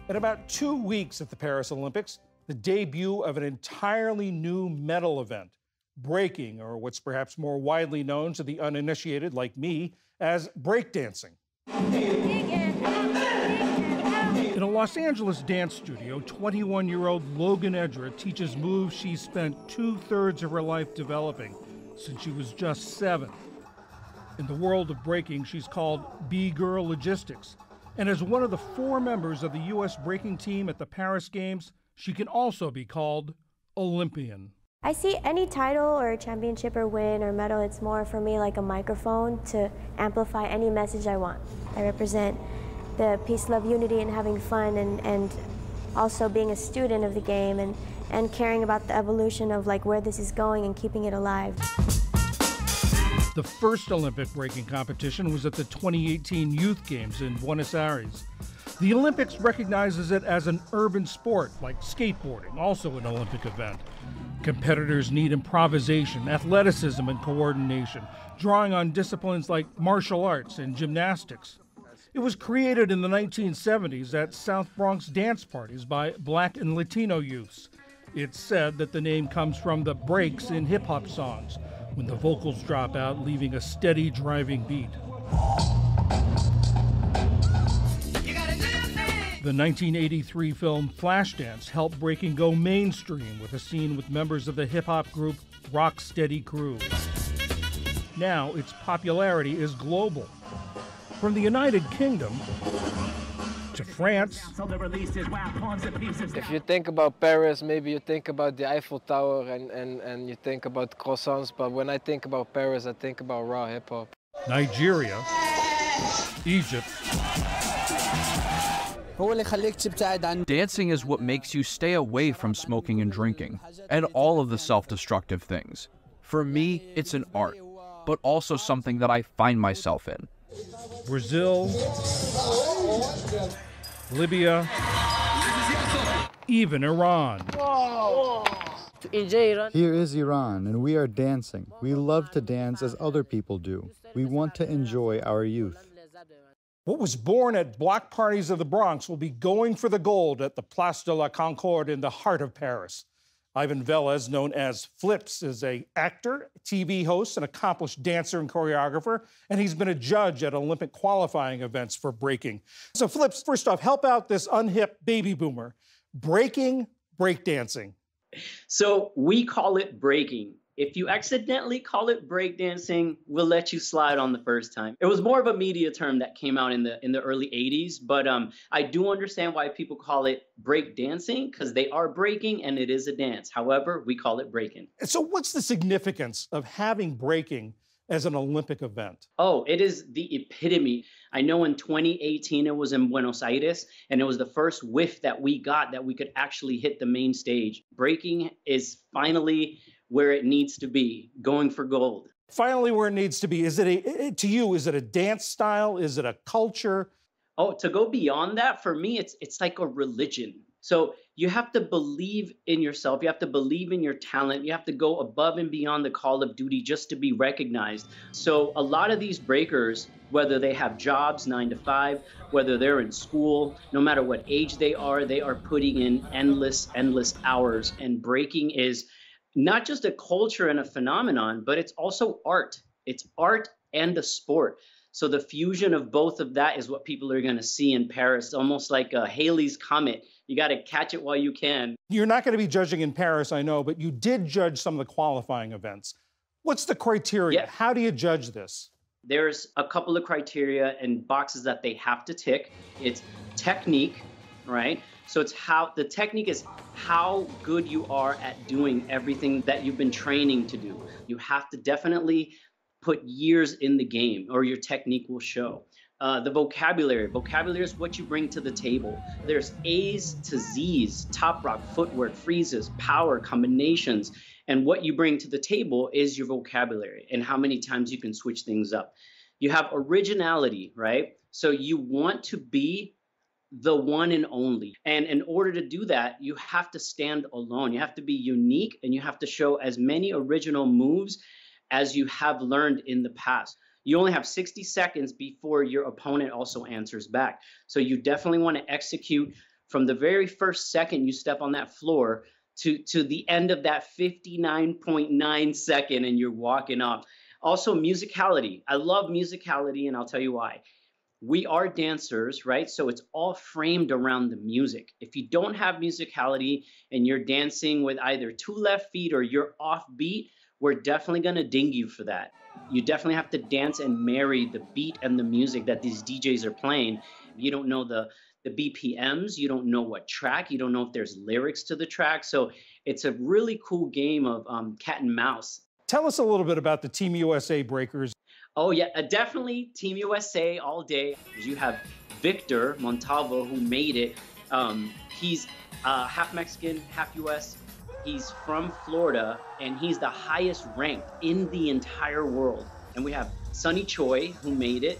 In about 2 weeks at the Paris Olympics, the debut of an entirely new medal event, breaking, or what's perhaps more widely known to the uninitiated like me as breakdancing. In a Los Angeles dance studio, 21-year-old Logan Edra teaches moves she spent 2/3 of her life developing since she was just 7. In the world of breaking, she's called B-Girl Logistics. And as one of the 4 members of the U.S. breaking team at the Paris Games, she can also be called Olympian. I see any title or championship or win or medal, it's more for me like a microphone to amplify any message I want. I represent the peace, love, unity, and having fun, and also being a student of the game and caring about the evolution of like where this is going and keeping it alive. The first Olympic breaking competition was at the 2018 Youth Games in Buenos Aires. The Olympics recognizes it as an urban sport, like skateboarding, also an Olympic event. Competitors need improvisation, athleticism, and coordination, drawing on disciplines like martial arts and gymnastics. It was created in the 1970s at South Bronx dance parties by Black and Latino youths. It's said that the name comes from the breaks in hip-hop songs, when the vocals drop out, leaving a steady driving beat. The 1983 film Flashdance helped breaking go mainstream with a scene with members of the hip-hop group Rocksteady Crew. Now its popularity is global. From the United Kingdom to France. If you think about Paris, maybe you think about the Eiffel Tower and you think about croissants, but when I think about Paris, I think about raw hip-hop. Nigeria, Egypt. Dancing is what makes you stay away from smoking and drinking, and all of the self-destructive things. For me, it's an art, but also something that I find myself in. Brazil, Libya, even Iran. Here is Iran, and we are dancing. We love to dance as other people do. We want to enjoy our youth. What was born at block parties of the Bronx will be going for the gold at the Place de la Concorde in the heart of Paris. Ivan Velez, known as Flips, is an actor, TV host, an accomplished dancer and choreographer, and he's been a judge at Olympic qualifying events for breaking. So Flips, first off, help out this unhip baby boomer. Breaking, breakdancing. So we call it breaking. If you accidentally call it breakdancing, we'll let you slide on the first time. It was more of a media term that came out in the early 80s, but I do understand why people call it breakdancing, because they are breaking and it is a dance. However, we call it breaking. So what's the significance of having breaking as an Olympic event? Oh, it is the epitome. I know in 2018 it was in Buenos Aires, and it was the first whiff that we got that we could actually hit the main stage. Breaking is finally where it needs to be, going for gold. Finally where it needs to be. Is it to you, is it a dance style? Is it a culture? Oh, to go beyond that, for me, it's like a religion. So you have to believe in yourself. You have to believe in your talent. You have to go above and beyond the call of duty just to be recognized. So a lot of these breakers, whether they have jobs 9 to 5, whether they're in school, no matter what age they are putting in endless hours. And breaking is not just a culture and a phenomenon, but it's also art. It's art and a sport. So the fusion of both of that is what people are going to see in Paris, almost like a Halley's Comet. You got to catch it while you can. You're not going to be judging in Paris, I know, but you did judge some of the qualifying events. What's the criteria? Yeah. How do you judge this? There's a couple of criteria and boxes that they have to tick. It's technique, right? So it's the technique is how good you are at doing everything that you've been training to do. You have to definitely put years in the game or your technique will show. The vocabulary is what you bring to the table. There's A's to Z's, top rock, footwork, freezes, power, combinations. And what you bring to the table is your vocabulary and how many times you can switch things up. You have originality, right? So you want to be the one and only. And in order to do that, you have to stand alone. You have to be unique and you have to show as many original moves as you have learned in the past. You only have 60 seconds before your opponent also answers back. So you definitely want to execute from the very first second you step on that floor to the end of that 59.9 second and you're walking off. Also, musicality. I love musicality, and I'll tell you why. We are dancers, right? So it's all framed around the music. If you don't have musicality and you're dancing with either two left feet or you're off beat, we're definitely going to ding you for that. You definitely have to dance and marry the beat and the music that these DJs are playing. You don't know the BPMs, you don't know what track, you don't know if there's lyrics to the track. So it's a really cool game of cat and mouse. Tell us a little bit about the Team USA breakers. Oh yeah, definitely Team USA all day. You have Victor Montalvo, who made it. He's half Mexican, half US. He's from Florida, and he's the highest ranked in the entire world. And we have Sunny Choi, who made it.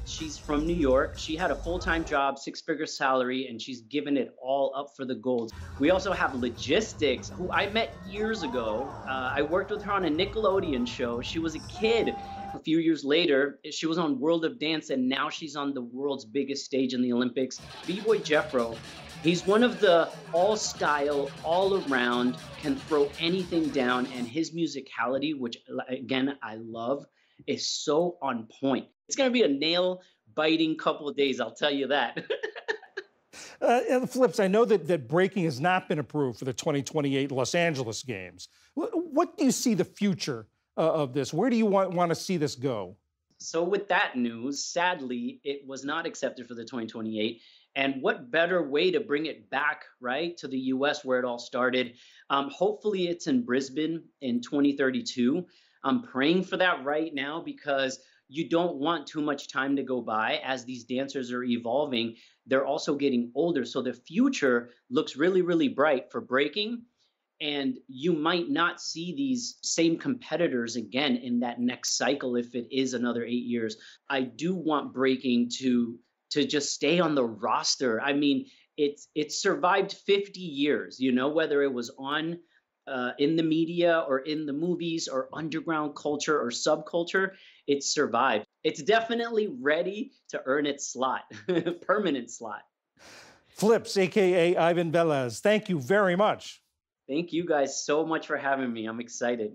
She's from New York. She had a full-time job, 6-figure salary, and she's given it all up for the gold. We also have Logistics, who I met years ago. I worked with her on a Nickelodeon show. She was a kid. A few years later, she was on World of Dance, and now she's on the world's biggest stage in the Olympics. B-Boy Jeffro, he's one of the all-style, all-around, can throw anything down, and his musicality, which, again, I love, is so on point. It's going to be a nail-biting couple of days, I'll tell you that. And the flips, I know that breaking has not been approved for the 2028 Los Angeles Games. What do you see the future of this? Where do you want to see this go? So with that news, sadly, it was not accepted for the 2028. And what better way to bring it back, right, to the US where it all started? Hopefully it's in Brisbane in 2032. I'm praying for that right now because you don't want too much time to go by as these dancers are evolving. They're also getting older. So the future looks really, really bright for breaking. And you might not see these same competitors again in that next cycle if it is another 8 years. I do want breaking to just stay on the roster. I mean, it's survived 50 years, you know, whether it was on in the media or in the movies or underground culture or subculture, it's survived. It's definitely ready to earn its slot, permanent slot. Flips, AKA Ivan Velez, thank you very much. Thank you guys so much for having me. I'm excited.